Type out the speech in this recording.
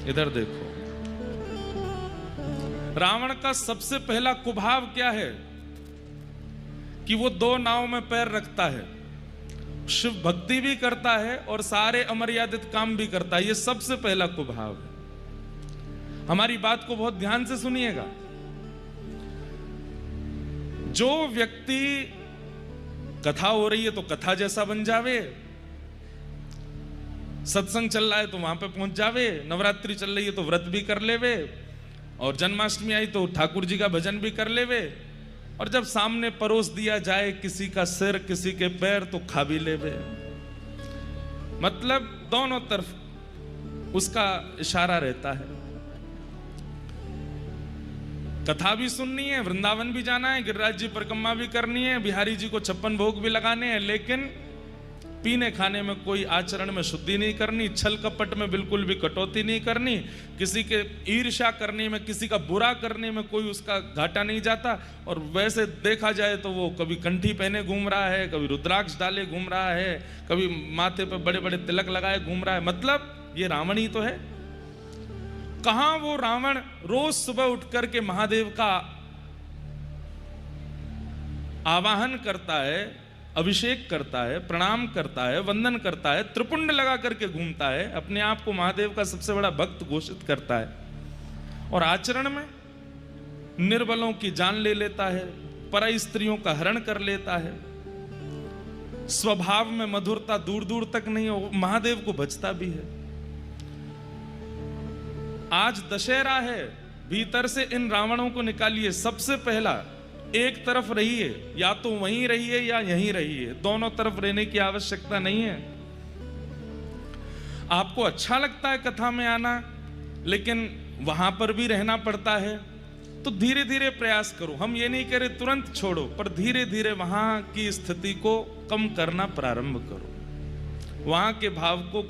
इधर देखो, रावण का सबसे पहला कुभाव क्या है कि वो दो नाव में पैर रखता है, शिव भक्ति भी करता है और सारे अमर्यादित काम भी करता है। ये सबसे पहला कुभाव है। हमारी बात को बहुत ध्यान से सुनिएगा। जो व्यक्ति कथा हो रही है तो कथा जैसा बन जावे, सत्संग चल रहा है तो वहां पे पहुंच जावे, नवरात्रि चल रही है तो व्रत भी कर लेवे, और जन्माष्टमी आई तो ठाकुर जी का भजन भी कर लेवे, और जब सामने परोस दिया जाए किसी का सिर किसी के पैर तो खा भी लेवे। मतलब दोनों तरफ उसका इशारा रहता है। कथा भी सुननी है, वृंदावन भी जाना है, गिरिराज जी परिक्रमा भी करनी है, बिहारी जी को 56 भोग भी लगाने हैं, लेकिन पीने खाने में कोई आचरण में शुद्धि नहीं करनी, छल कपट में बिल्कुल भी कटौती नहीं करनी, किसी के ईर्ष्या करने में, किसी का बुरा करने में कोई उसका घाटा नहीं जाता। और वैसे देखा जाए तो वो कभी कंठी पहने घूम रहा है, कभी रुद्राक्ष डाले घूम रहा है, कभी माथे पे बड़े बड़े तिलक लगाए घूम रहा है। मतलब ये रावण ही तो है। कहां वो रावण रोज सुबह उठ करके महादेव का आवाहन करता है, अभिषेक करता है, प्रणाम करता है, वंदन करता है, त्रिपुंड लगा करके घूमता है, अपने आप को महादेव का सबसे बड़ा भक्त घोषित करता है, और आचरण में निर्बलों की जान ले लेता है, परई स्त्रियों का हरण कर लेता है, स्वभाव में मधुरता दूर दूर तक नहीं हो, महादेव को भजता भी है। आज दशहरा है, भीतर से इन रावणों को निकालिए। सबसे पहला एक तरफ रहिए, या तो वहीं रहिए या यहीं रहिए, दोनों तरफ रहने की आवश्यकता नहीं है। आपको अच्छा लगता है कथा में आना, लेकिन वहां पर भी रहना पड़ता है, तो धीरे धीरे प्रयास करो। हम ये नहीं कह रहे तुरंत छोड़ो, पर धीरे धीरे वहां की स्थिति को कम करना प्रारंभ करो, वहां के भाव को